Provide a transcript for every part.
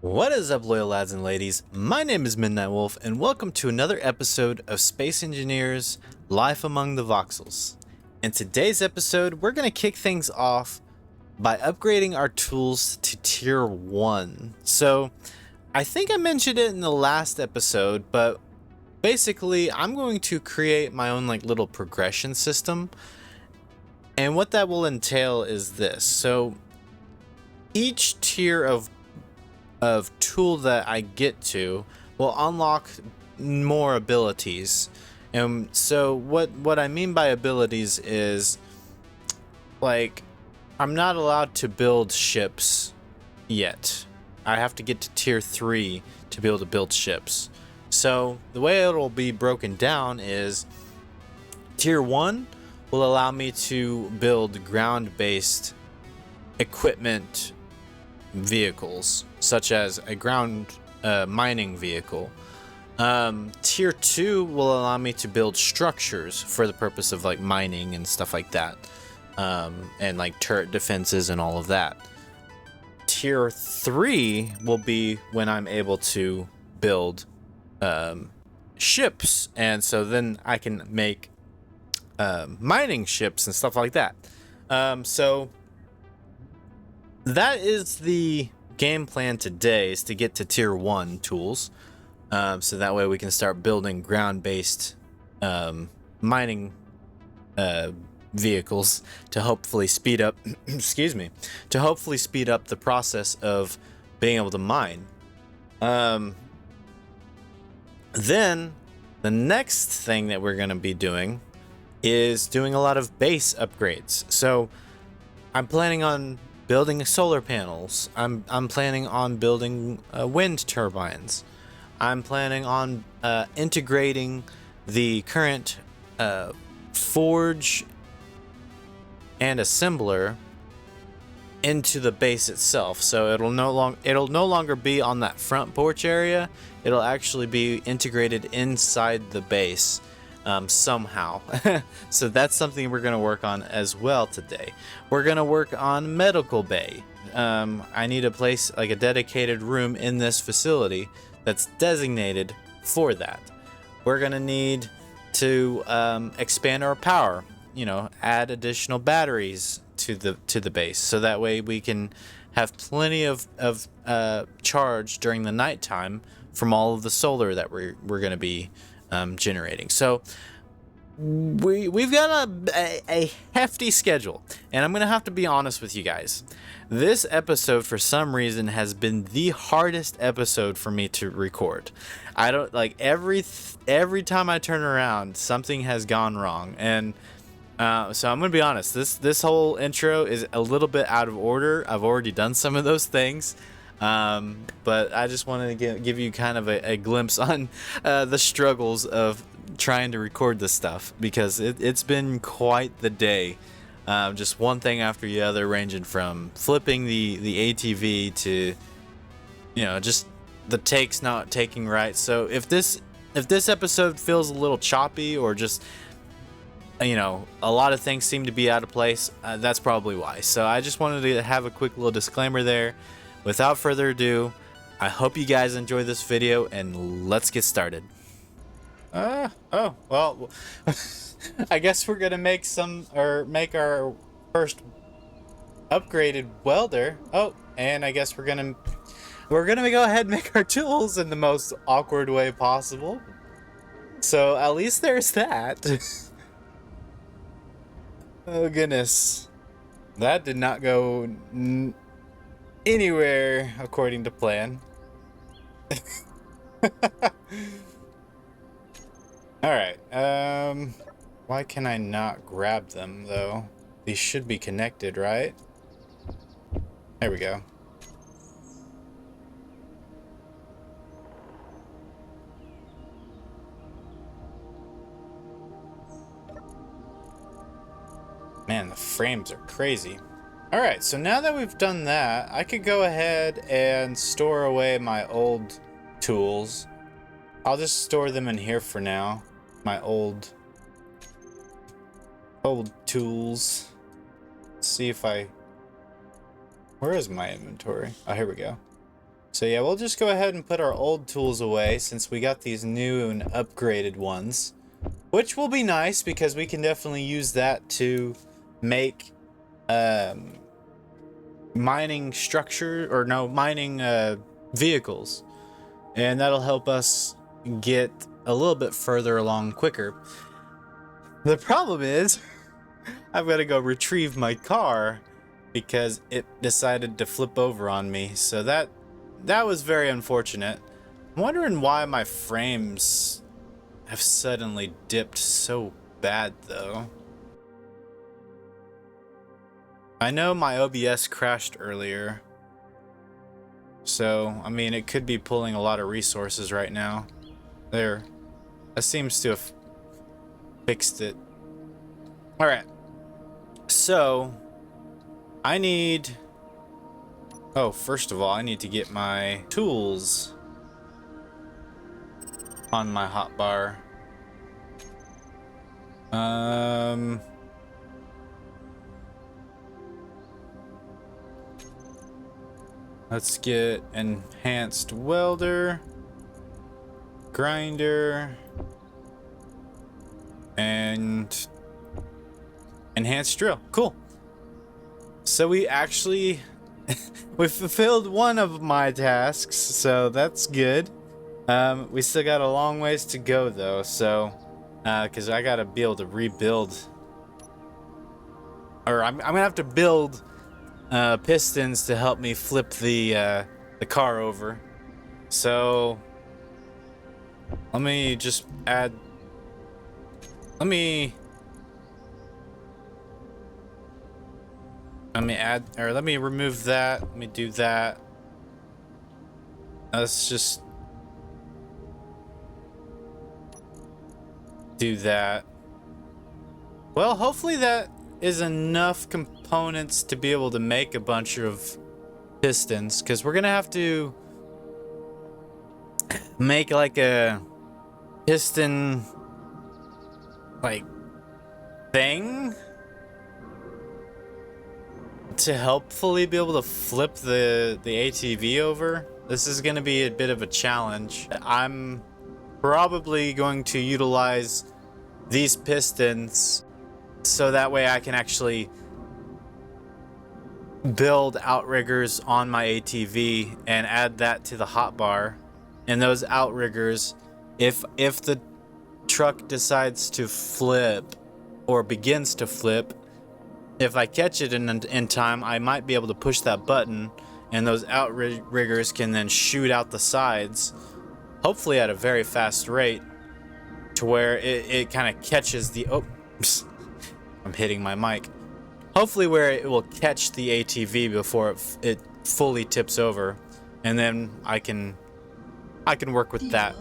What is up, loyal lads and ladies? My name is Midnight Wolf, and welcome to another episode of Space Engineers Life Among the Voxels. In today's episode, we're going to kick things off by upgrading our tools to Tier 1. So, I think I mentioned it in the last episode, but basically, I'm going to create my own little progression system. And what that will entail is this. So, each tier of tool that I get to will unlock more abilities. And so what I mean by abilities is I'm not allowed to build ships yet. I have to get to tier 3 to be able to build ships. So the way it'll be broken down is tier 1 will allow me to build ground-based equipment vehicles, such as a ground mining vehicle. Tier 2 will allow me to build structures for the purpose of mining and stuff like that, and turret defenses and all of that. Tier 3 will be when I'm able to build ships, and so then I can make mining ships and stuff like that. So that is the game plan today, is to get to tier 1 tools, so that way we can start building ground-based mining vehicles to hopefully speed up excuse me, to hopefully speed up the process of being able to mine. Then the next thing that we're going to be doing is doing a lot of base upgrades. So I'm planning on building solar panels. I'm planning on building wind turbines. I'm planning on integrating the current forge and assembler into the base itself. So it'll no longer be on that front porch area. It'll actually be integrated inside the base somehow. So that's something we're going to work on as well today. We're going to work on medical bay. I need a place, a dedicated room in this facility that's designated for that. We're going to need to expand our power, add additional batteries to the base, so that way we can have plenty of charge during the nighttime from all of the solar that we're going to be generating. So we've got a hefty schedule, and I'm gonna have to be honest with you guys. This episode, for some reason, has been the hardest episode for me to record. I don't every time I turn around, something has gone wrong, and so I'm gonna be honest. This whole intro is a little bit out of order. I've already done some of those things. But I just wanted to give you kind of a glimpse on the struggles of trying to record this stuff, because it's been quite the day. Just one thing after the other, ranging from flipping the ATV to, just the takes not taking right. So if this episode feels a little choppy, or just, a lot of things seem to be out of place, that's probably why. So I just wanted to have a quick little disclaimer there. Without further ado, I hope you guys enjoy this video, and let's get started. Oh, well, I guess we're gonna make our first upgraded welder. Oh, and I guess we're gonna go ahead and make our tools in the most awkward way possible. So at least there's that. Oh goodness, that did not go anywhere according to plan. All right. Why can I not grab them though? These should be connected, right? There we go. Man, the frames are crazy. All right, so now that we've done that, I could go ahead and store away my old tools. I'll just store them in here for now. My old tools. Let's see if where is my inventory? Oh, here we go. So yeah, we'll just go ahead and put our old tools away since we got these new and upgraded ones. Which will be nice because we can definitely use that to make mining vehicles. And that'll help us get a little bit further along quicker. The problem is, I've got to go retrieve my car because it decided to flip over on me. So that was very unfortunate. I'm wondering why my frames have suddenly dipped so bad though. I know my OBS crashed earlier. So, I mean, it could be pulling a lot of resources right now. There. That seems to have fixed it. Alright. So, I need... Oh, first of all, I need to get my tools on my hotbar. Let's get enhanced welder, grinder, and enhanced drill. Cool. So we actually we fulfilled one of my tasks, so that's good. We still got a long ways to go though, so because I gotta be able to rebuild, or I'm gonna have to build pistons to help me flip the car over. So let me just add. Let me add, or let me remove that. Let me do that. Let's just do that. Well, hopefully that is enough components to be able to make a bunch of pistons, because we're gonna have to make like a piston like thing to helpfully be able to flip the ATV over. This is gonna be a bit of a challenge. I'm probably going to utilize these pistons so that way I can actually build outriggers on my ATV and add that to the hotbar. And those outriggers, if the truck decides to flip or begins to flip, if I catch it in time, I might be able to push that button and those outriggers can then shoot out the sides, hopefully at a very fast rate, to where it kind of catches the... Oh, I'm hitting my mic. Hopefully where it will catch the ATV before it fully tips over, and then I can work with that.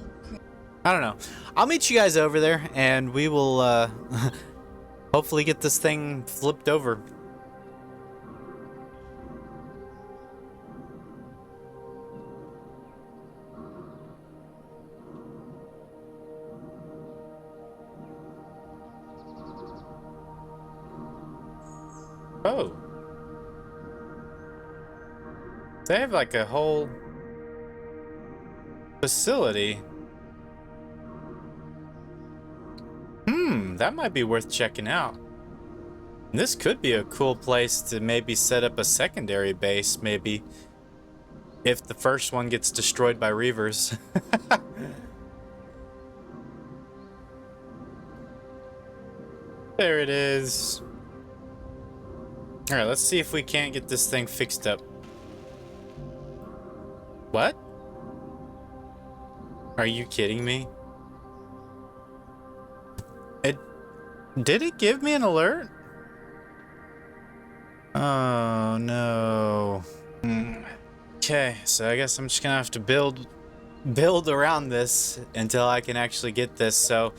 I don't know. I'll meet you guys over there, and we will hopefully get this thing flipped over. Oh. They have like a whole facility. That might be worth checking out. This could be a cool place to maybe set up a secondary base, maybe, if the first one gets destroyed by reavers. There it is. Alright, let's see if we can't get this thing fixed up. What? Are you kidding me? Did it give me an alert? Oh no. Okay, so I guess I'm just gonna have to build around this until I can actually get this. So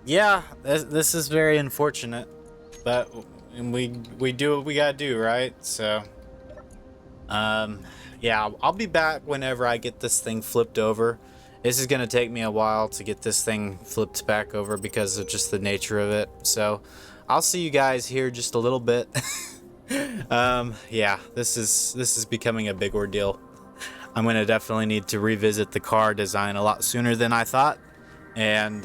yeah, this is very unfortunate, but we do what we gotta do, right? So yeah, I'll be back whenever I get this thing flipped over. This is gonna take me a while to get this thing flipped back over because of just the nature of it. So I'll see you guys here just a little bit. Yeah, this is becoming a big ordeal. I'm going to definitely need to revisit the car design a lot sooner than I thought, and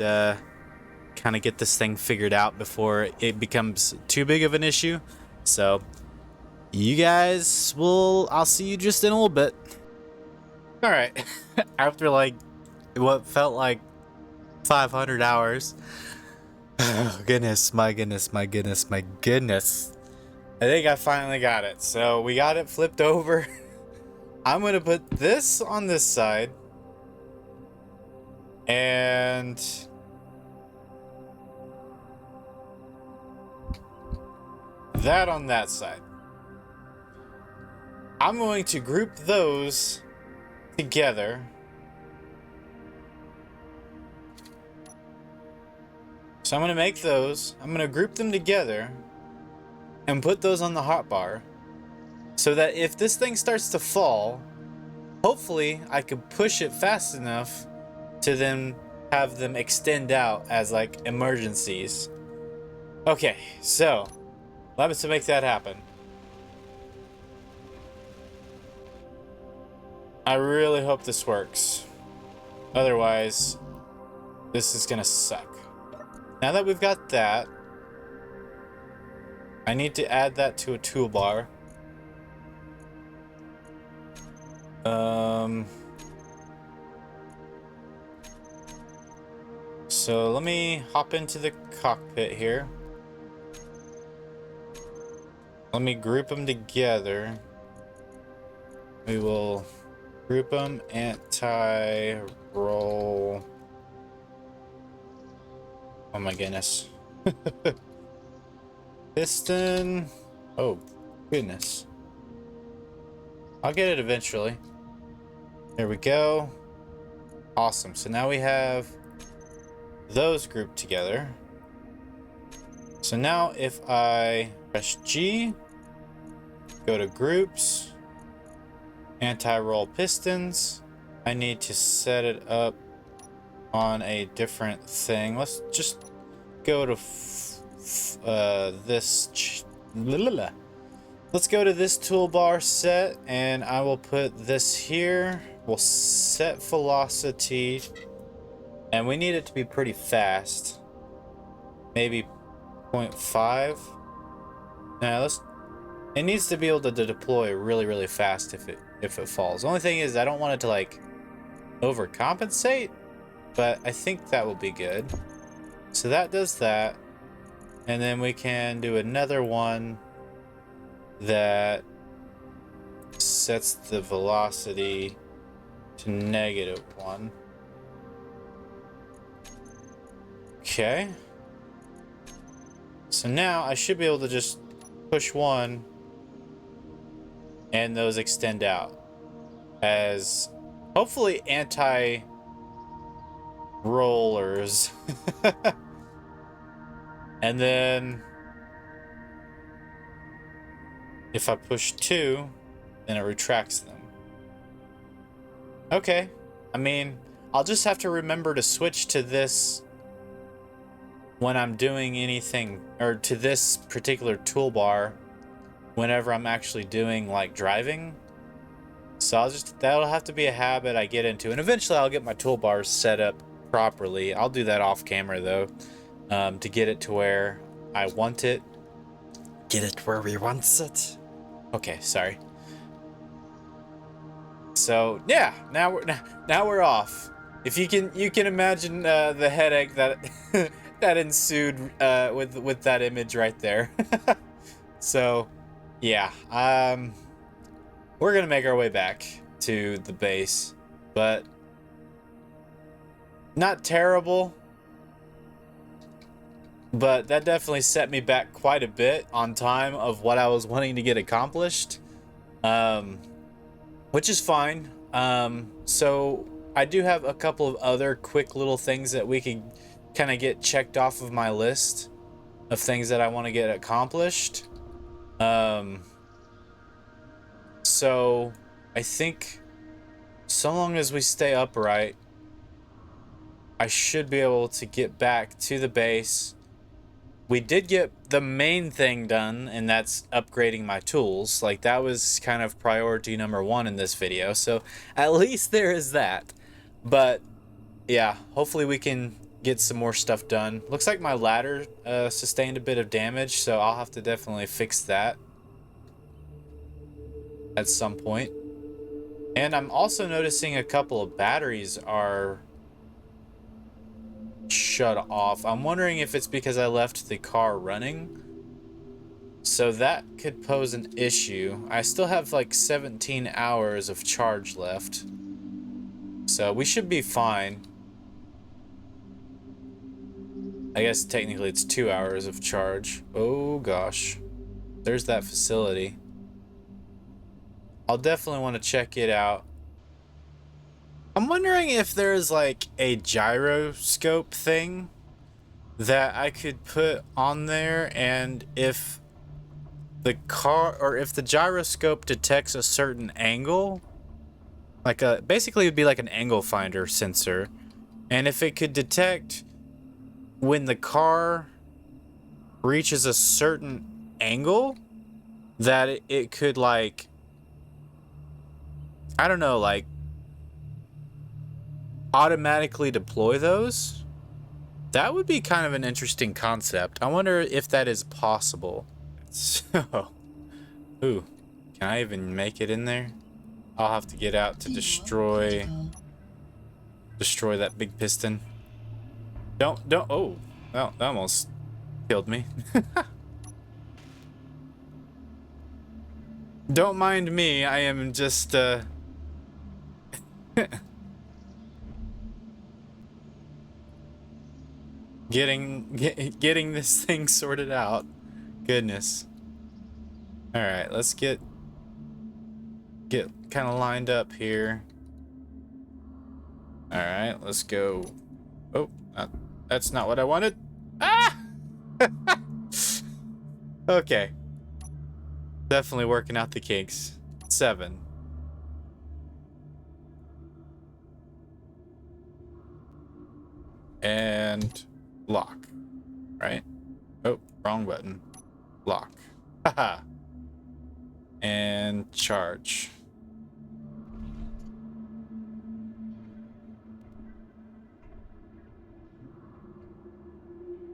kind of get this thing figured out before it becomes too big of an issue. So you guys I'll see you just in a little bit. All right. After like what felt like 500 hours. Oh, goodness, my goodness, my goodness, my goodness. I think I finally got it. So we got it flipped over. I'm going to put this on this side. And that on that side. I'm going to group those together. So I'm going to make those. I'm going to group them together and put those on the hotbar so that if this thing starts to fall, hopefully I could push it fast enough to then have them extend out as like emergencies. Okay, so let's make that happen. I really hope this works. Otherwise, this is gonna suck. Now that we've got that, I need to add that to a toolbar. So let me hop into the cockpit here. Let me group them together. We will group them anti-roll. Oh my goodness. Piston. Oh goodness. I'll get it eventually. There we go. Awesome. So now we have those grouped together. So now if I press G, go to groups, anti-roll pistons, I need to set it up on a different thing. Let's just go to let's go to this toolbar set, and I will put this here. We'll set velocity, and we need it to be pretty fast. Maybe 0.5. Now it needs to be able to deploy really, really fast if it falls. The only thing is I don't want it to like overcompensate, but I think that will be good. So that does that. And then we can do another one that sets the velocity to -1. Okay. So now I should be able to just push one and those extend out as hopefully anti-rollers. And then if I push 2, then it retracts them. Okay. I mean, I'll just have to remember to switch to this when I'm doing anything, or to this particular toolbar whenever I'm actually doing like driving. So that'll have to be a habit I get into, and eventually I'll get my toolbars set up properly. I'll do that off camera though, to get it to where I want it. Get it where we want it. Okay, sorry. So yeah, now we're off. If you can imagine the headache that that ensued with that image right there. So yeah, we're gonna make our way back to the base, but not terrible. But that definitely set me back quite a bit on time of what I was wanting to get accomplished, which is fine. So I do have a couple of other quick little things that we can kind of get checked off of my list of things that I want to get accomplished. So I think so long as we stay upright, I should be able to get back to the base we did get the main thing done, and that's upgrading my tools. Like, that was kind of priority number one in this video, so at least there is that. But yeah, hopefully we can get some more stuff done. Looks like my ladder sustained a bit of damage, so I'll have to definitely fix that at some point. And I'm also noticing a couple of batteries are shut off. I'm wondering if it's because I left the car running. So that could pose an issue. I still have like 17 hours of charge left. So we should be fine. I guess technically it's 2 hours of charge. Oh gosh. There's that facility. I'll definitely want to check it out. I'm wondering if there's like a gyroscope thing that I could put on there, and if the car, or if the gyroscope detects a certain angle, like basically it'd be like an angle finder sensor, and if it could detect when the car reaches a certain angle, that it could, like, I don't know, like automatically deploy those. That would be kind of an interesting concept. I wonder if that is possible. So, ooh, can I even make it in there? I'll have to get out to destroy that big piston. Don't, oh, well, that almost killed me. Don't mind me, I am just, getting this thing sorted out. Goodness. All right, let's get kind of lined up here. All right, let's go. Oh, that's not what I wanted. Ah! Okay. Definitely working out the kinks. 7. And lock. Right? Oh, wrong button. Lock. Haha. And charge.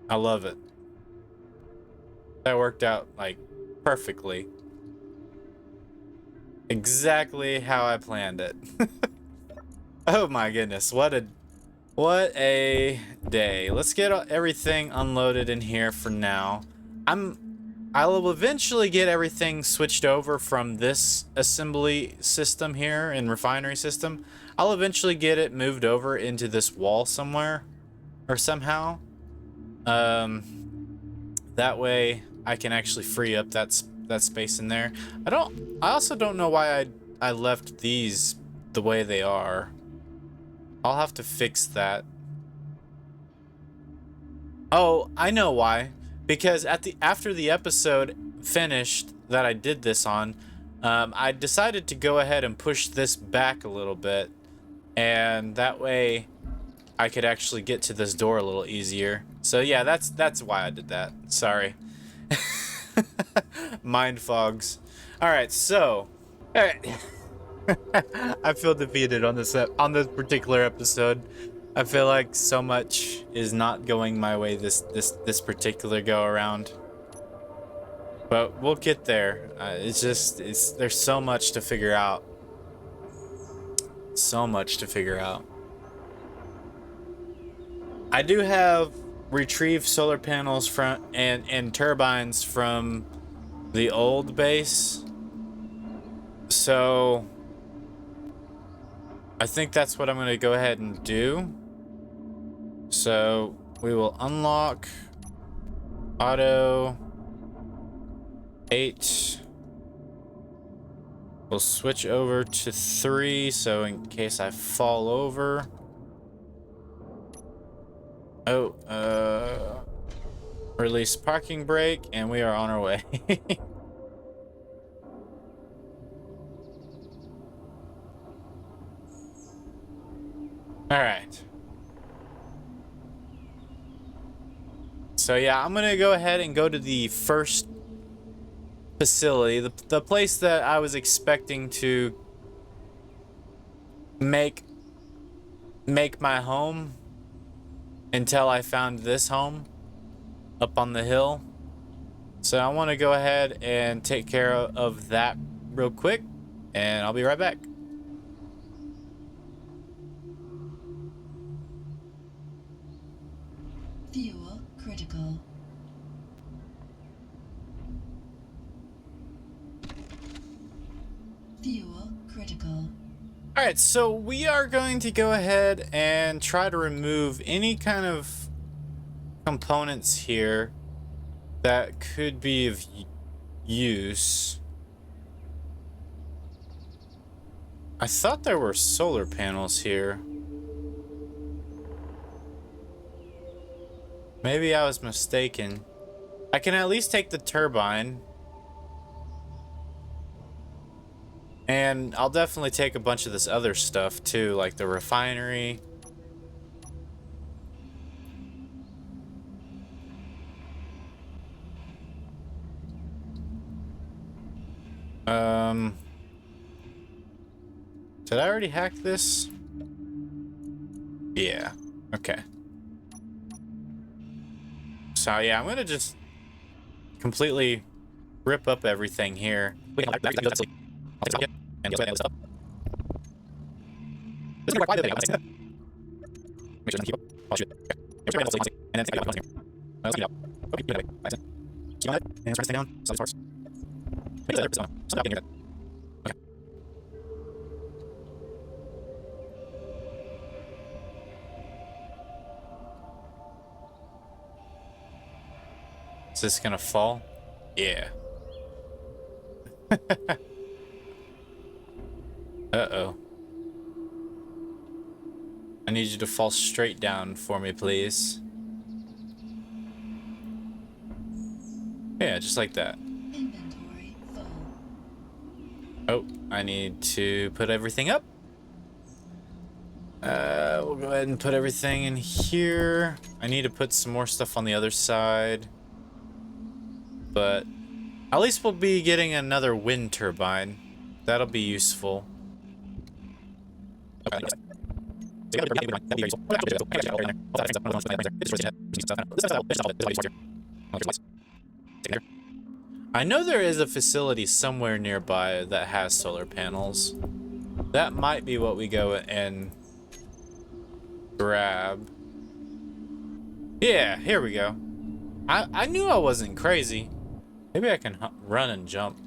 I love it. That worked out, like, perfectly. Exactly how I planned it. Oh my goodness, what a day. Let's get everything unloaded in here for now. I'll eventually get everything switched over from this assembly system here and refinery system. I'll eventually get it moved over into this wall somewhere or somehow. That way I can actually free up that space in there. I also don't know why I left these the way they are. I'll have to fix that. Oh, I know why. Because after the episode finished that I did this on, I decided to go ahead and push this back a little bit, and that way I could actually get to this door a little easier. So yeah, that's why I did that. Sorry. Mind fogs. All right, so all right. I feel defeated on this particular episode. I feel like so much is not going my way this particular go around. But we'll get there. There's so much to figure out. So much to figure out. I do have retrieved solar panels from and turbines from the old base. So I think that's what I'm going to go ahead and do. So we will unlock auto 8. We'll switch over to 3, so in case I fall over. Oh, release parking brake, and we are on our way. All right. So yeah, I'm gonna go ahead and go to the first facility, the place that I was expecting to make my home until I found this home up on the hill. So I want to go ahead and take care of that real quick, and I'll be right back. Fuel critical. Fuel critical. All right, so we are going to go ahead and try to remove any kind of components here that could be of use. I thought there were solar panels here. Maybe I was mistaken. I can at least take the turbine. And I'll definitely take a bunch of this other stuff too, like the refinery. Did I already hack this? Yeah. Okay. So yeah, I'm gonna just completely rip up everything here. Is this gonna fall? Yeah. Uh-oh. I need you to fall straight down for me, please. Yeah, just like that. Inventory full. Oh, I need to put everything up. We'll go ahead and put everything in here. I need to put some more stuff on the other side. But at least we'll be getting another wind turbine. That'll be useful. I know there is a facility somewhere nearby that has solar panels. That might be what we go and grab. Yeah, here we go. I knew I wasn't crazy. Maybe I can run and jump.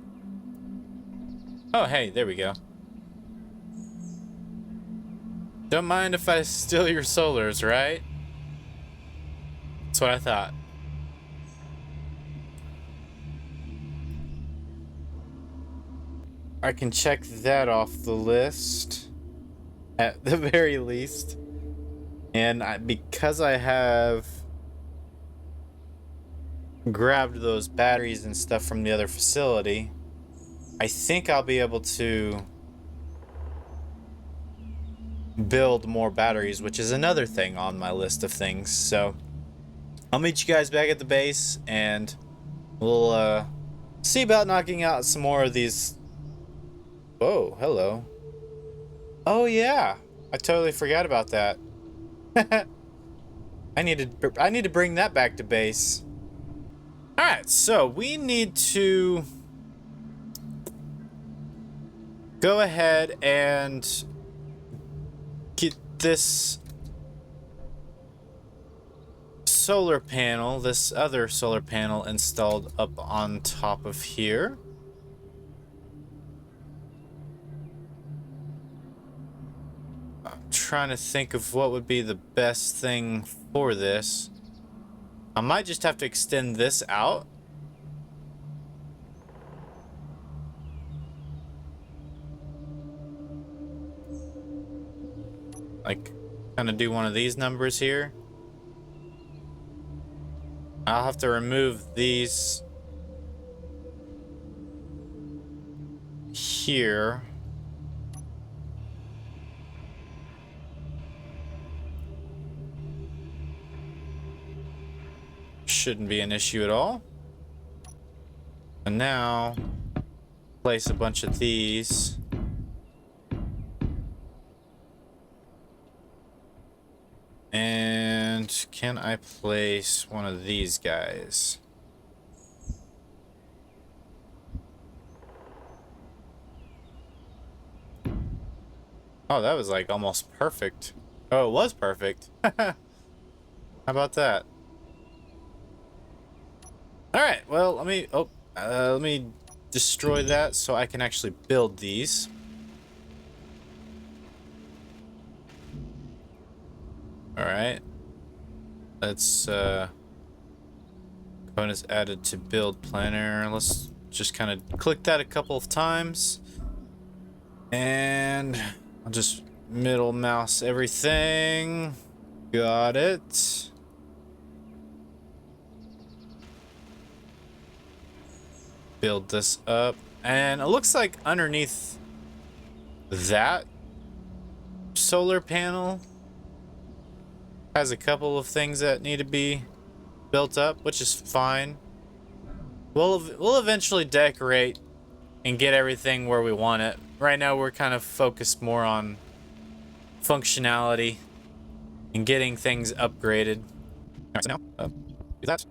Oh, hey, there we go. Don't mind if I steal your solars, right? That's what I thought. I can check that off the list at the very least. And because I have grabbed those batteries and stuff from the other facility, I think I'll be able to build more batteries, which is another thing on my list of things. So I'll meet you guys back at the base, and we'll see about knocking out some more of these. Whoa, hello. Oh yeah, I totally forgot about that. I need to bring that back to base. All right, so we need to go ahead and get this solar panel, this other solar panel, installed up on top of here. I'm trying to think of what would be the best thing for this. I might just have to extend this out. Like, kind of do one of these numbers here. I'll have to remove these here. shouldn't be an issue at all. And now, place a bunch of these. And can I place one of these guys? Oh, that was like almost perfect. Oh, it was perfect. How about that? All right. Well, let me destroy that so I can actually build these. All right. Let's components added to build planner. Let's just kind of click that a couple of times. And I'll just middle mouse everything. Got it. Build this up. And it looks like underneath that solar panel has a couple of things that need to be built up, which is fine. We'll eventually decorate and get everything where we want it. Right now we're kind of focused more on functionality and getting things upgraded. Alright, so now do that.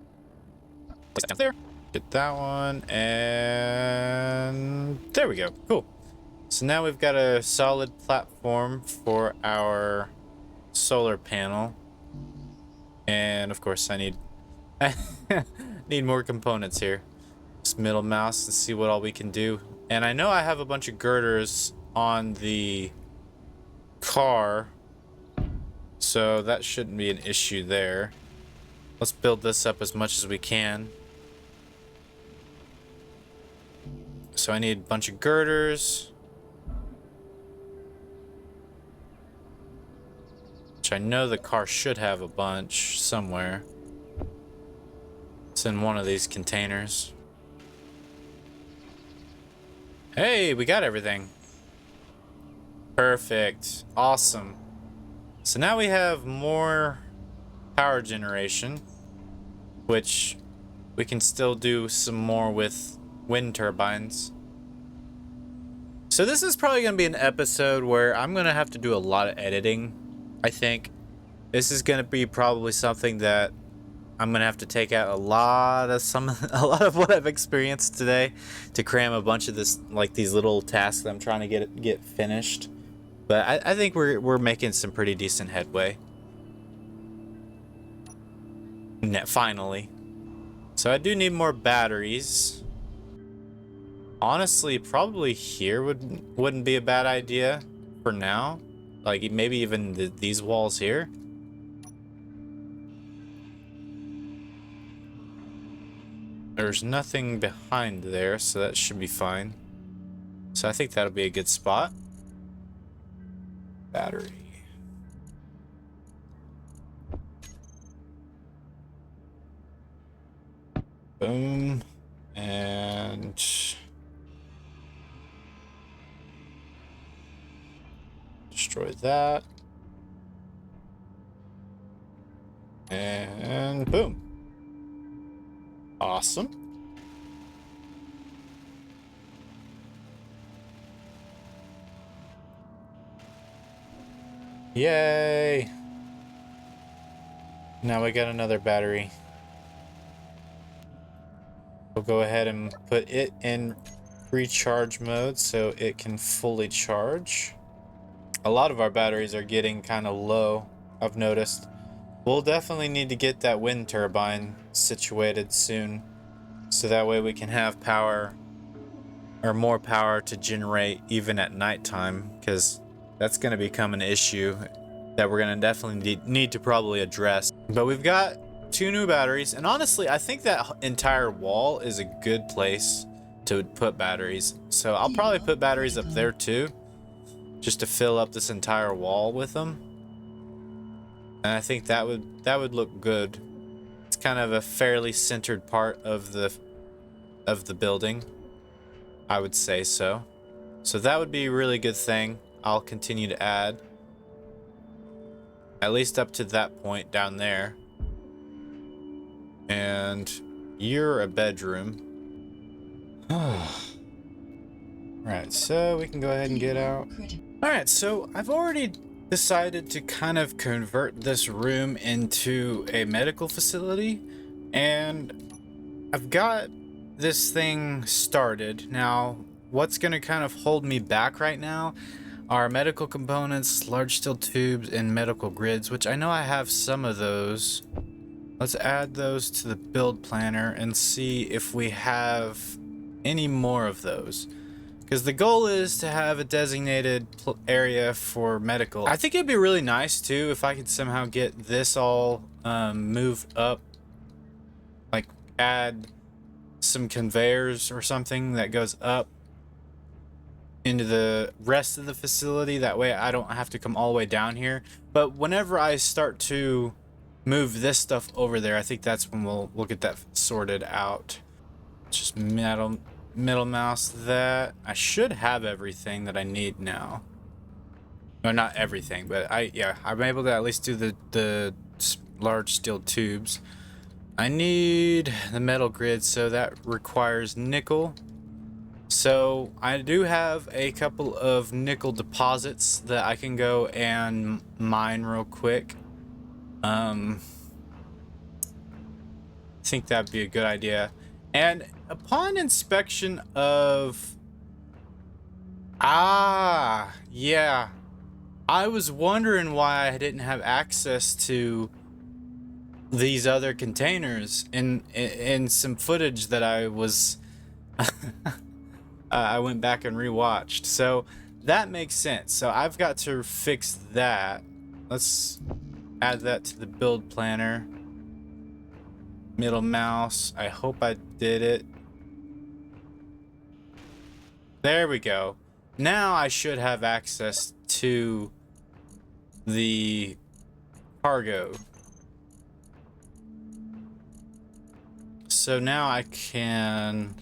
Place that down there. Get that one, and there we go. Cool. So now we've got a solid platform for our solar panel. And of course I need need more components here. Just middle mouse and see what all we can do. And I know I have a bunch of girders on the car, so that shouldn't be an issue there. Let's build this up as much as we can. So I need a bunch of girders, which I know the car should have a bunch somewhere. It's in one of these containers. Hey, we got everything. Perfect. Awesome. So now we have more power generation, which we can still do some more with wind turbines. So this is probably going to be an episode where I'm going to have to do a lot of editing. I think this is going to be probably something that I'm going to have to take out a lot of what I've experienced today to cram a bunch of this, like these little tasks that I'm trying to get finished. But I think we're making some pretty decent headway. Finally. So I do need more batteries. Honestly, probably here wouldn't be a bad idea for now. Like maybe even these walls here. There's nothing behind there, so that should be fine. So I think that'll be a good spot. Battery. Boom. And destroy that. And boom. Awesome. Yay. Now we got another battery. We'll go ahead and put it in recharge mode so it can fully charge. A lot of our batteries are getting kind of low, I've noticed. We'll definitely need to get that wind turbine situated soon, so that way we can have power, or more power to generate even at nighttime, because that's going to become an issue that we're going to definitely need to probably address. But we've got 2 new batteries, and honestly I think that entire wall is a good place to put batteries. So I'll probably put batteries up there too, just to fill up this entire wall with them. And I think that would look good. It's kind of a fairly centered part of the building, I would say so. So that would be a really good thing. I'll continue to add at least up to that point down there. And you're a bedroom. Right, so we can go ahead and get out. Alright, so I've already decided to kind of convert this room into a medical facility, and I've got this thing started. Now, what's going to kind of hold me back right now are medical components, large steel tubes, and medical grids, which I know I have some of those. Let's add those to the build planner and see if we have any more of those. Because the goal is to have a designated area for medical. I think it'd be really nice too if I could somehow get this all moved up. Like add some conveyors or something that goes up into the rest of the facility. That way I don't have to come all the way down here. But whenever I start to move this stuff over there, I think that's when we'll get that sorted out. Just middle mouse that. I should have everything that I need now. No, not everything, but I'm able to at least do the large steel tubes. I need the metal grid, so that requires nickel. So I do have a couple of nickel deposits that I can go and mine real quick. I think that'd be a good idea. And upon inspection of... yeah. I was wondering why I didn't have access to these other containers in some footage that I was... I went back and rewatched. So that makes sense. So I've got to fix that. Let's add that to the build planner. Middle mouse. I hope I did it. There we go. Now I should have access to the cargo. So now I can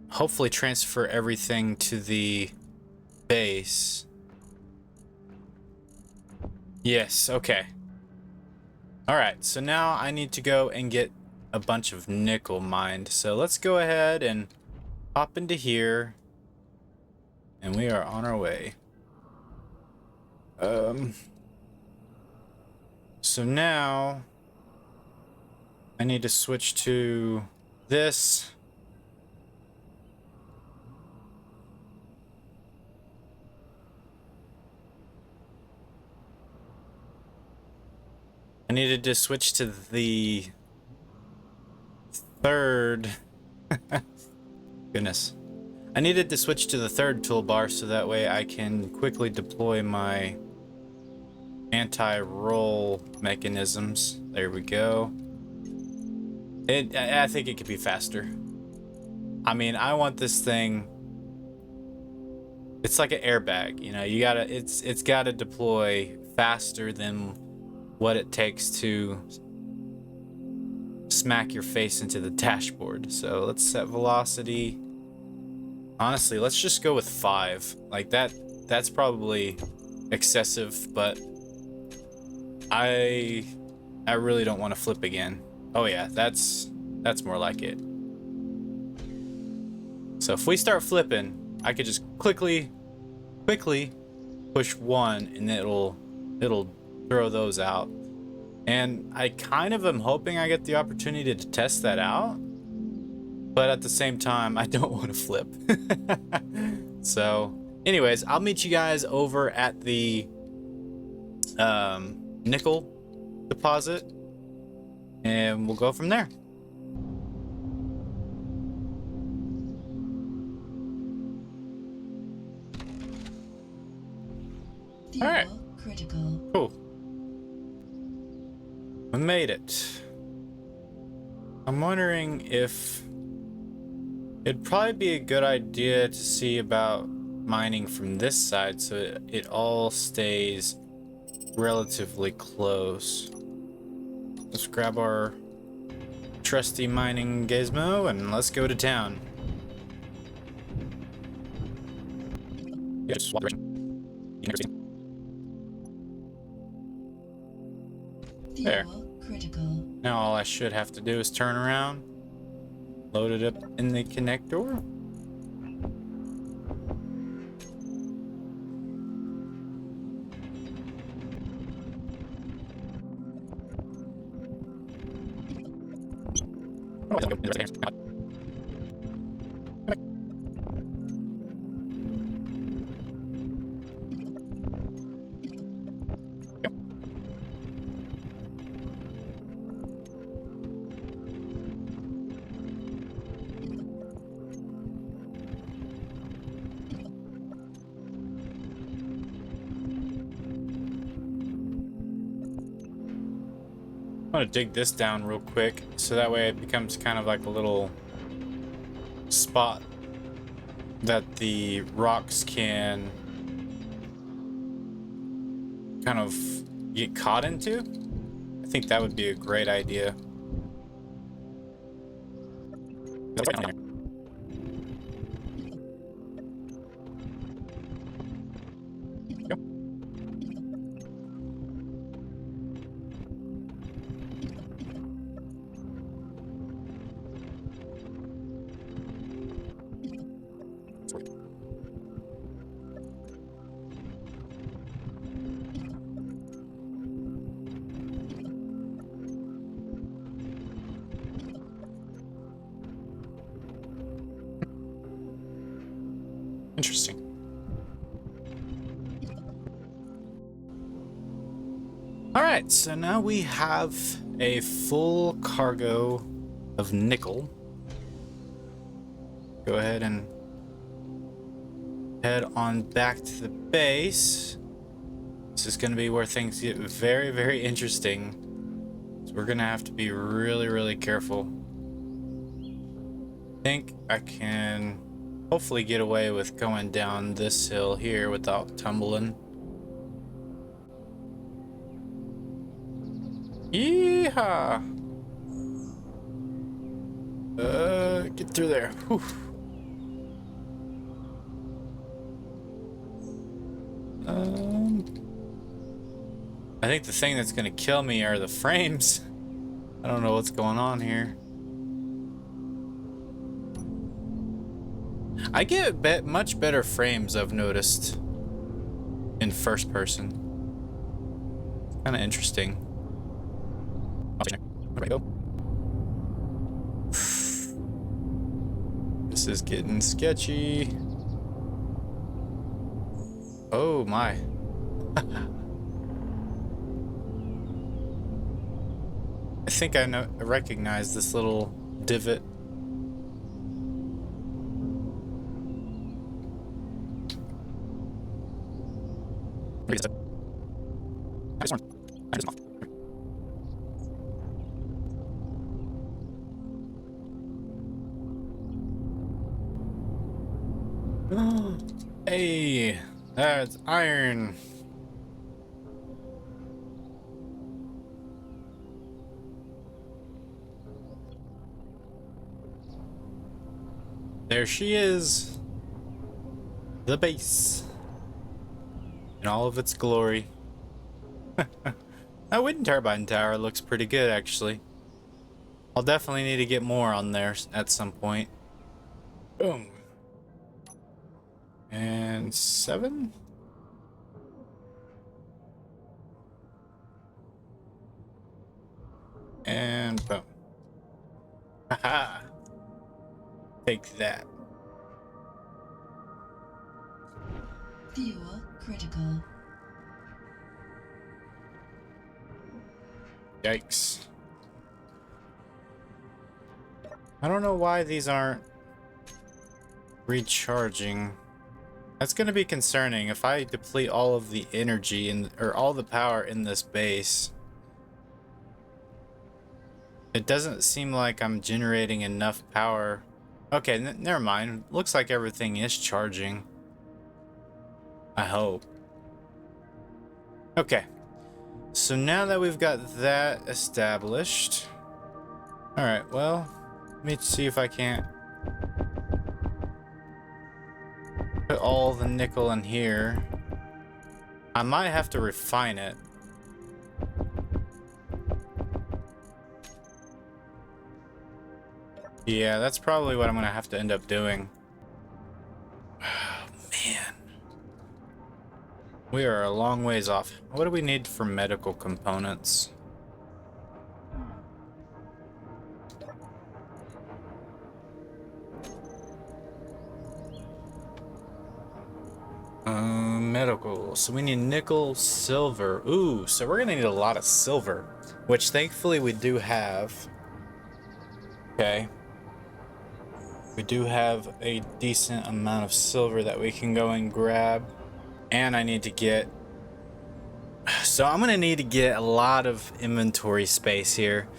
hopefully transfer everything to the base. Yes, okay. Alright, so now I need to go and get a bunch of nickel mined. So let's go ahead and hop into here. And we are on our way. So now I need to switch to this. I needed to switch to the third. Goodness. I needed to switch to the third toolbar so that way I can quickly deploy my anti-roll mechanisms. There we go. I think it could be faster. I mean, I want this thing. It's like an airbag, you know. It's gotta deploy faster than what it takes to smack your face into the dashboard. So let's set velocity. Honestly, let's just go with 5. Like that's probably excessive, but I really don't want to flip again. Oh yeah, that's more like it. So if we start flipping, I could just quickly push 1 and it'll throw those out. And I kind of am hoping I get the opportunity to test that out, but at the same time I don't want to flip. So anyways, I'll meet you guys over at the nickel deposit and we'll go from there. Fuel Alright. critical. Cool. We made it. I'm wondering if it'd probably be a good idea to see about mining from this side so it all stays relatively close. Let's grab our trusty mining gizmo and let's go to town. Yeah, just swap direction. There. Fuel critical. Now all I should have to do is turn around, load it up in the connector. I'm gonna dig this down real quick so that way it becomes kind of like a little spot that the rocks can kind of get caught into. I think that would be a great idea. Interesting. All right, so now we have a full cargo of nickel. Go ahead and head on back to the base. This is going to be where things get very, very interesting. So we're going to have to be really, really careful. I think I can hopefully get away with going down this hill here without tumbling. Yeehaw! Get through there. Whew. I think the thing that's gonna kill me are the frames. I don't know what's going on here. I get much better frames, I've noticed, in first person. Kind of interesting. There we go. This is getting sketchy. Oh my. I think I recognize this little divot. Hey, that's iron. There she is. The base. In all of its glory. That wind turbine tower looks pretty good, actually. I'll definitely need to get more on there at some point. Boom. And 7? And boom. Haha. Take that. Fuel critical. Yikes. I don't know why these aren't recharging. That's going to be concerning if I deplete all of the energy or all the power in this base. It doesn't seem like I'm generating enough power. Okay, never mind. Looks like everything is charging. I hope. Okay. So now that we've got that established. Alright, well, let me see if I can't put all the nickel in here. I might have to refine it. Yeah, that's probably what I'm gonna have to end up doing. Oh, man. We are a long ways off. What do we need for medical components? Medical. So we need nickel, silver. Ooh, so we're gonna need a lot of silver, which thankfully we do have. Okay. We do have a decent amount of silver that we can go and grab. And I need to get... So I'm gonna need to get a lot of inventory space here.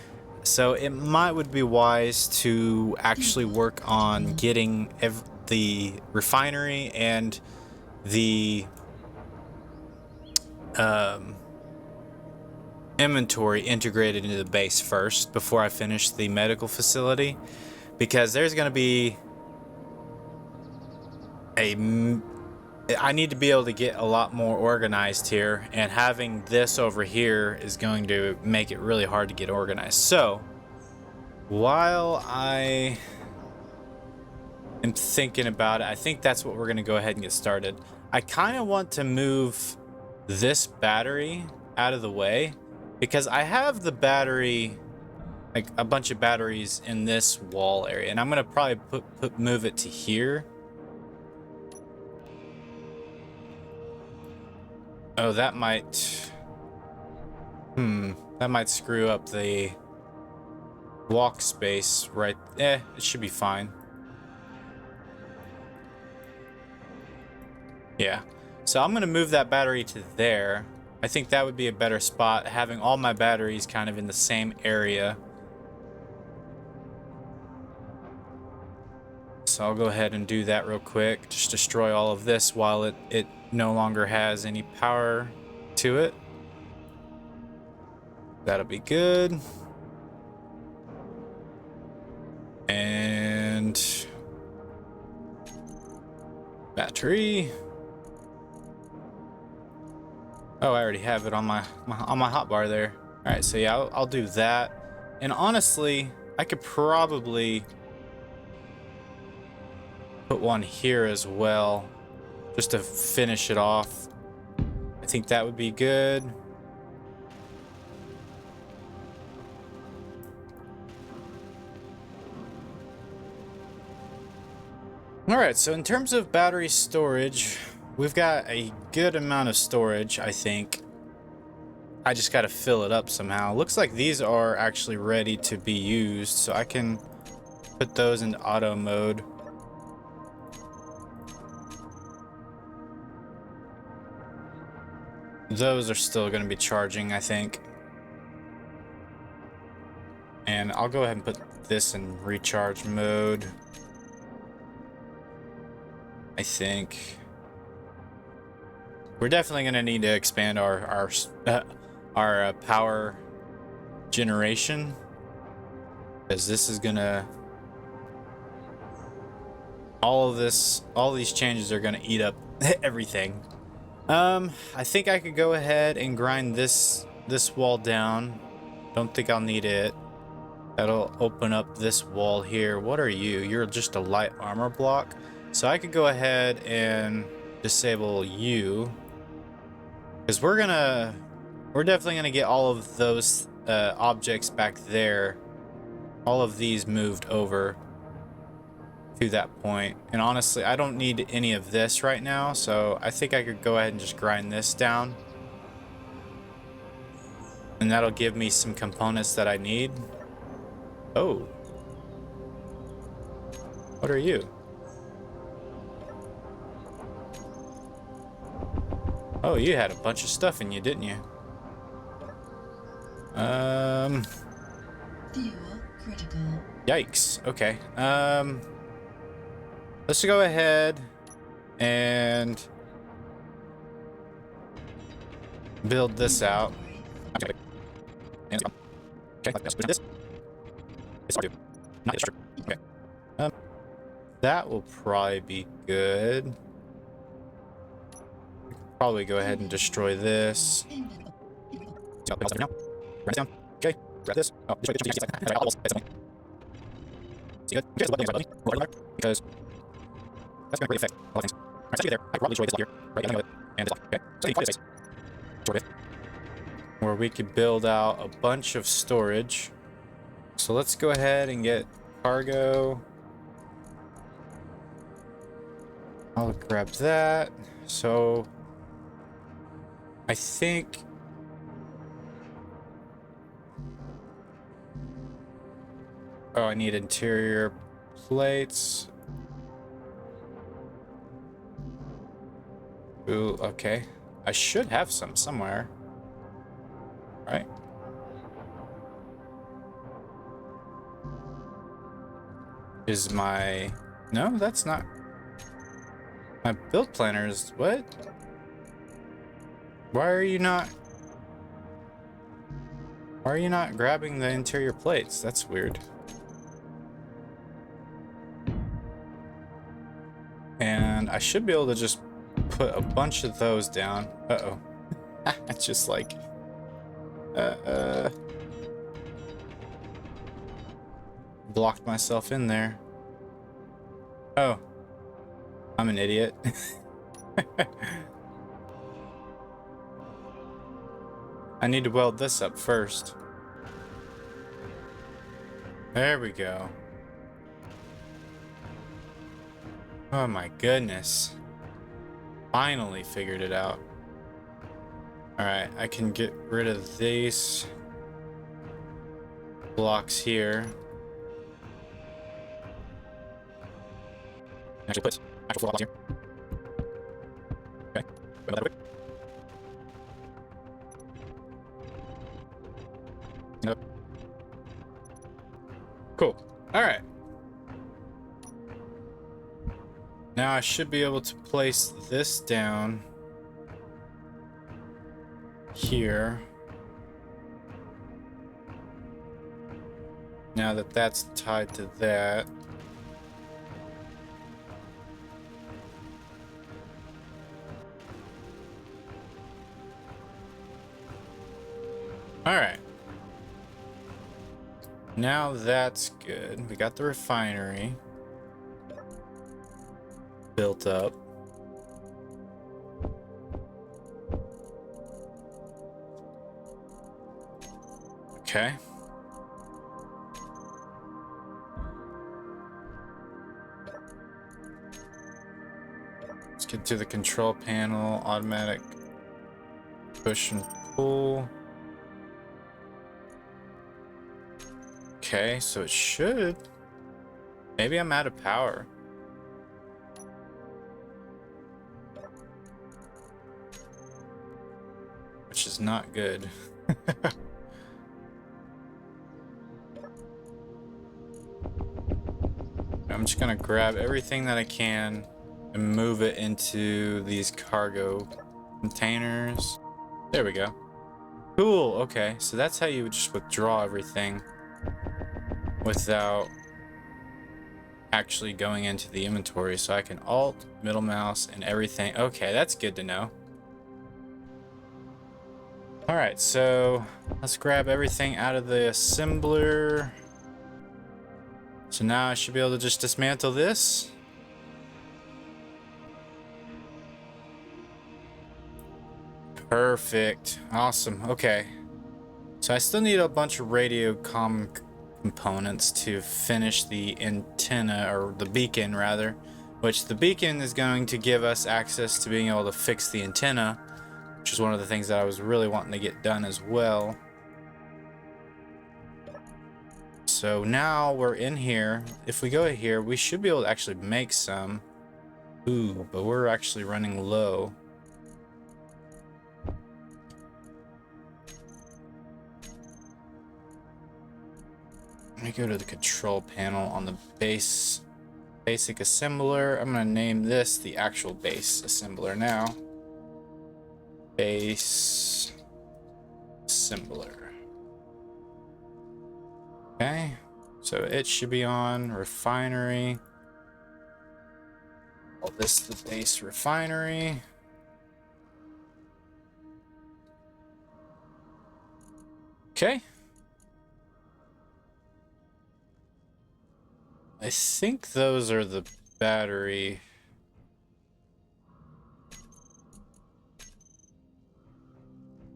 So it would be wise to actually work on getting the refinery and the inventory integrated into the base first before I finish the medical facility, because there's going to be I need to be able to get a lot more organized here, and having this over here is going to make it really hard to get organized. So while I am thinking about it, I think that's what we're going to go ahead and get started. I kind of want to move this battery out of the way, because I have the battery, like a bunch of batteries in this wall area, and I'm gonna probably move it to here. Oh, that might screw up the walk space, right? It should be fine. Yeah, so I'm gonna move that battery to there. I think that would be a better spot, having all my batteries kind of in the same area. So I'll go ahead and do that real quick. Just destroy all of this while it no longer has any power to it. That'll be good. And battery. Oh, I already have it on my hotbar there. All right, so yeah, I'll do that. And honestly, I could probably put one here as well, just to finish it off. I think that would be good. All right, so in terms of battery storage, we've got a good amount of storage, I think. I just got to fill it up somehow. Looks like these are actually ready to be used, so I can put those into auto mode. Those are still going to be charging, I think. And I'll go ahead and put this in recharge mode, I think. We're definitely going to need to expand our power generation, because this is going to... all these changes are going to eat up everything. I think I could go ahead and grind this wall down. Don't think I'll need it. That'll open up this wall here. What are you? You're just a light armor block. So I could go ahead and disable you, because we're definitely gonna get all of those objects back there, all of these moved over to that point. And honestly, I don't need any of this right now, so I think I could go ahead and just grind this down, and that'll give me some components that I need. Oh, what are you? Oh, you had a bunch of stuff in you, didn't you? Fuel critical. Yikes. Okay. Let's go ahead and build this out. Okay. That will probably be good. Probably go ahead and destroy this. Okay, grab this. See good? Just above me, because that's going to greatly affect a lot of things. Alright, so there. I probably destroy this up here. Right, yeah, I know it. And this block. Okay. So I need quite a space. Sort of. Where we could build out a bunch of storage. So let's go ahead and get cargo. I'll grab that. So I think I need interior plates. Ooh, okay. I should have some somewhere. Right? Is my... No, that's not... My build planners... What? Why are you not... Why are you not grabbing the interior plates? That's weird. And I should be able to just put a bunch of those down. Uh-oh. It's just like... Blocked myself in there. Oh. I'm an idiot. I need to weld this up first. There we go. Oh my goodness. Finally figured it out. Alright, I can get rid of these blocks here. Actually put actual floor blocks here. Okay, wait, that way. Nope. Cool. Alright. Now I should be able to place this down here. Now that that's tied to that. Alright. Now that's good. We got the refinery built up. Okay. Let's get to the control panel, automatic push and pull. Okay, so it should. Maybe I'm out of power. Which is not good. I'm just gonna grab everything that I can and move it into these cargo containers. There we go. Cool, okay. So that's how you would just withdraw everything without actually going into the inventory. So I can alt, middle mouse, and everything. Okay, that's good to know. Alright, so let's grab everything out of the assembler. So now I should be able to just dismantle this. Perfect. Awesome. Okay. So I still need a bunch of radio comm components to finish the antenna, or the beacon rather, which the beacon is going to give us access to being able to fix the antenna, which is one of the things that I was really wanting to get done as well. So now we're in here. If we go here, we should be able to actually make some. Ooh, but we're actually running low. Let me go to the control panel on the basic assembler. I'm gonna name this the actual base assembler now. Base assembler. Okay, so it should be on refinery. Call this the base refinery. Okay. I think those are the battery.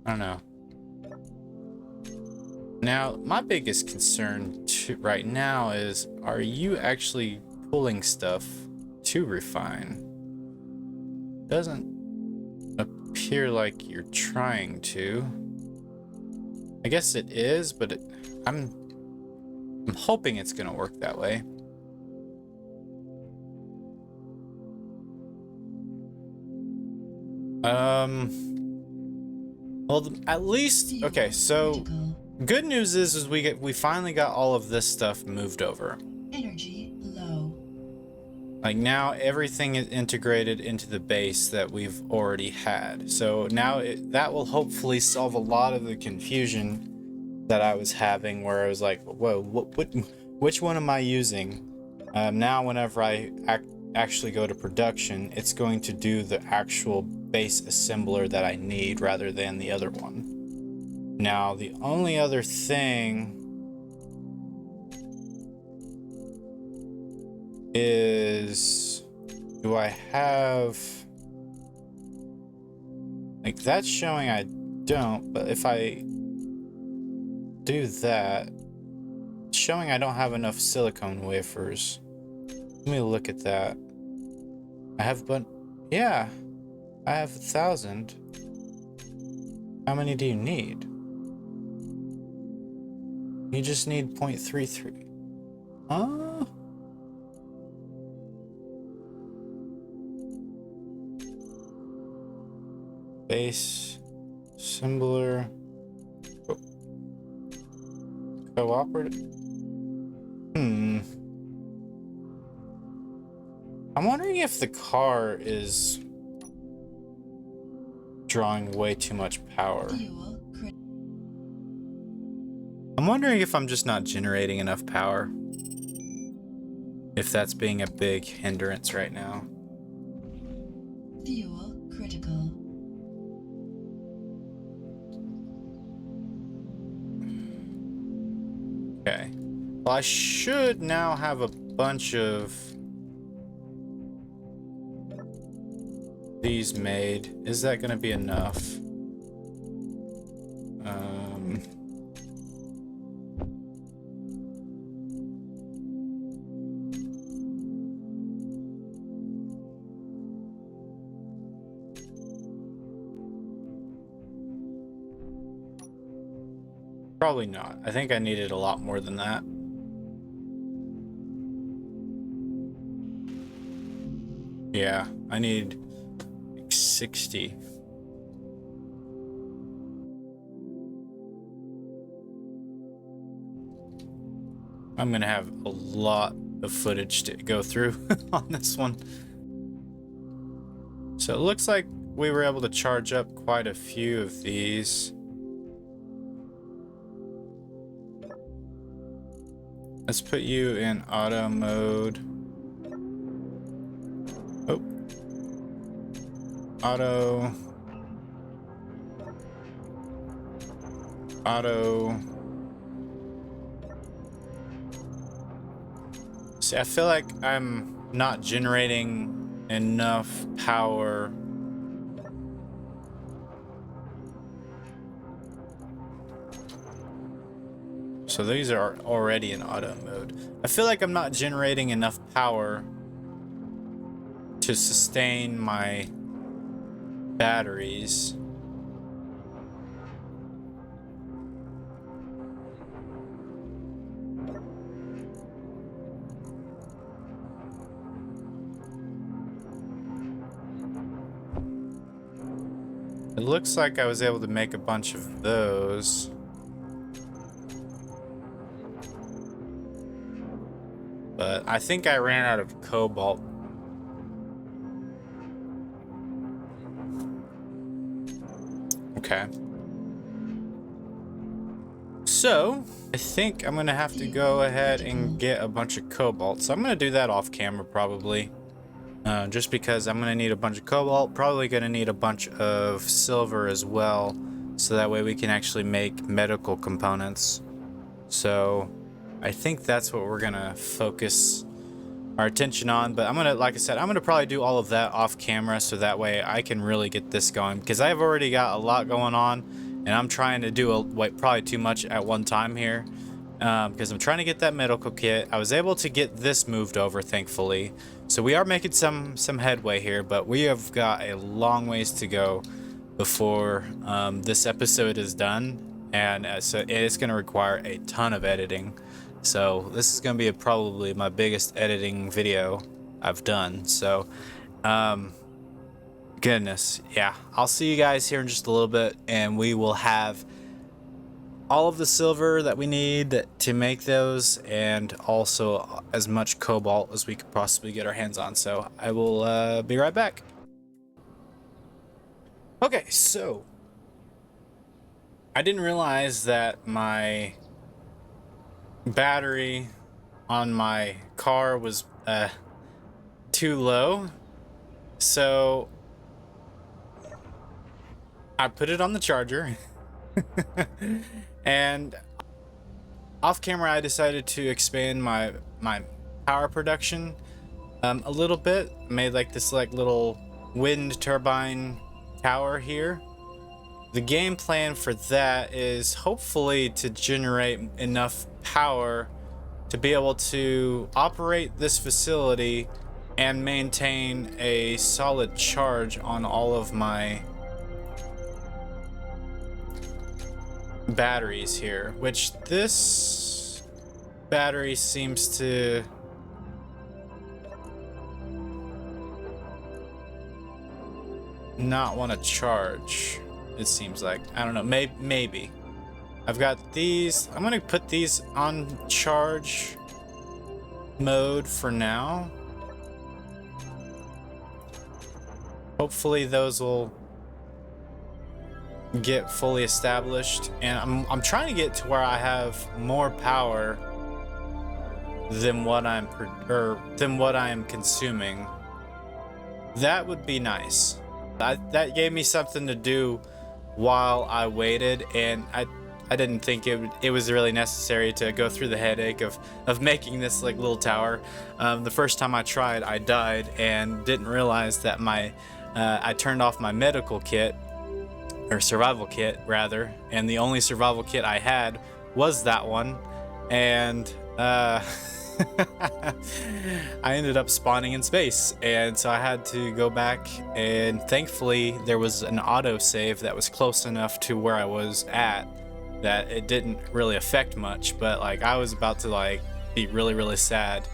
I don't know. Now, my biggest concern right now is, are you actually pulling stuff to refine? Doesn't appear like you're trying to. I guess it is, but I'm hoping it's gonna work that way. Well, at least, okay, so good news is we finally got all of this stuff moved over. Energy low. Like now everything is integrated into the base that we've already had. So now that will hopefully solve a lot of the confusion that I was having, where I was like, whoa, which one am I using? Now whenever I actually go to production, it's going to do the actual base assembler that I need rather than the other one. Now the only other thing is, do I have, like, that's showing I don't, but if I do that, it's showing I don't have enough silicone wafers. Let me look at that. I have, but yeah, I have 1,000. How many do you need? You just need 0.33. Huh? Base assembler. Cooperative. I'm wondering if the car is drawing way too much power. I'm wondering if I'm just not generating enough power. If that's being a big hindrance right now. Fuel critical. Okay. Well, I should now have a bunch of these made. Is that going to be enough? Probably not. I think I needed a lot more than that. Yeah, I need like 60. I'm gonna have a lot of footage to go through on this one. So it looks like we were able to charge up quite a few of these. Let's put you in auto mode. Oh. Auto. See, I feel like I'm not generating enough power. So these are already in auto mode. I feel like I'm not generating enough power to sustain my batteries. It looks like I was able to make a bunch of those. But I think I ran out of cobalt. Okay. So, I think I'm gonna have to go ahead and get a bunch of cobalt. So I'm gonna do that off camera probably. Just because I'm gonna need a bunch of cobalt, probably gonna need a bunch of silver as well. So that way we can actually make medical components. So I think that's what we're gonna focus our attention on. But I'm gonna, like I said, I'm gonna probably do all of that off camera, so that way I can really get this going, because I've already got a lot going on, and I'm trying to do probably too much at one time here, because I'm trying to get that medical kit. I was able to get this moved over, thankfully, so we are making some headway here, but we have got a long ways to go before this episode is done, and so it's going to require a ton of editing. So this is going to be probably my biggest editing video I've done. So goodness, yeah, I'll see you guys here in just a little bit, and we will have all of the silver that we need to make those, and also as much cobalt as we could possibly get our hands on. So I will be right back. Okay, so I didn't realize that my battery on my car was too low, so I put it on the charger and off camera I decided to expand my power production a little bit. Made like this little wind turbine tower here. The game plan for that is hopefully to generate enough power to be able to operate this facility and maintain a solid charge on all of my batteries here, which this battery seems to not want to charge. It seems like, I don't know, maybe I've got these. I'm gonna put these on charge mode for now. Hopefully those will get fully established, and I'm trying to get to where I have more power than what I'm consuming. That would be nice. That gave me something to do while I waited, and I didn't think it was really necessary to go through the headache of making this little tower. The first time I tried, I died and didn't realize that I turned off my medical kit, or survival kit rather, and the only survival kit I had was that one, and I ended up spawning in space, and so I had to go back, and thankfully there was an autosave that was close enough to where I was at that it didn't really affect much. But I was about to be really sad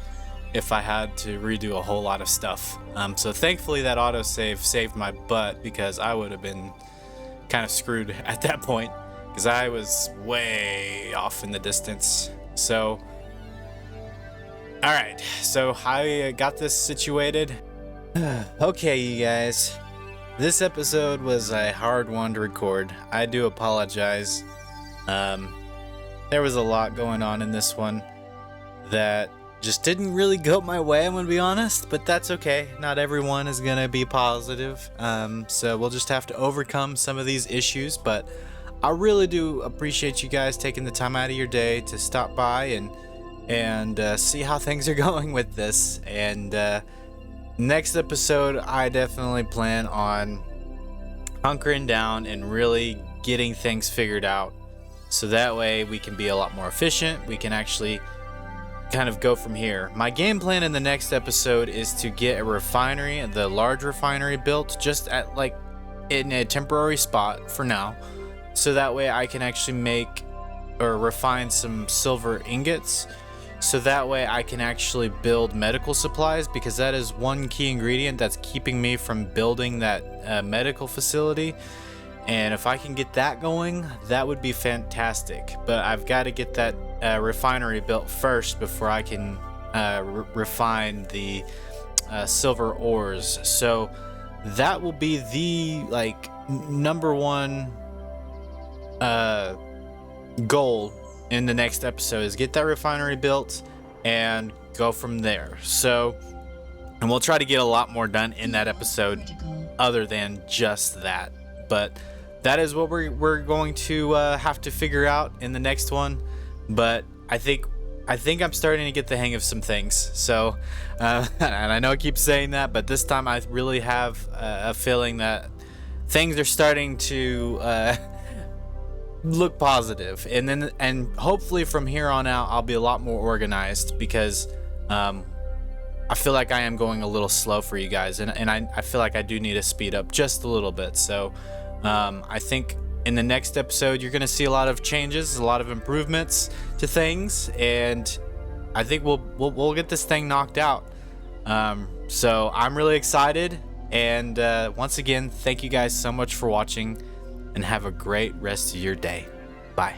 if I had to redo a whole lot of stuff. So thankfully that autosave saved my butt, because I would have been kind of screwed at that point, because I was way off in the distance. So alright, so I got this situated. Okay, you guys, this episode was a hard one to record. I do apologize. There was a lot going on in this one that just didn't really go my way, I'm gonna be honest, but that's okay. Not everyone is gonna be positive, so we'll just have to overcome some of these issues. But I really do appreciate you guys taking the time out of your day to stop by and see how things are going with this. And next episode, I definitely plan on hunkering down and really getting things figured out, so that way we can be a lot more efficient. We can actually kind of go from here. My game plan in the next episode is to get a refinery, the large refinery, built just at in a temporary spot for now, so that way I can actually make or refine some silver ingots, so that way I can actually build medical supplies, because that is one key ingredient that's keeping me from building that medical facility. And if I can get that going, that would be fantastic. But I've got to get that refinery built first before I can refine the silver ores. So that will be the number one goal in the next episode, is get that refinery built and go from there. So, and we'll try to get a lot more done in that episode other than just that. But that is what we're going to have to figure out in the next one. But I think I think I'm starting to get the hang of some things. So, and I know I keep saying that, but this time I really have a feeling that things are starting to look positive, and hopefully from here on out I'll be a lot more organized, because I feel like I am going a little slow for you guys, and I feel like I do need to speed up just a little bit. So I think in the next episode you're gonna see a lot of changes, a lot of improvements to things, and I think we'll get this thing knocked out. So I'm really excited, and once again, thank you guys so much for watching, and have a great rest of your day. Bye.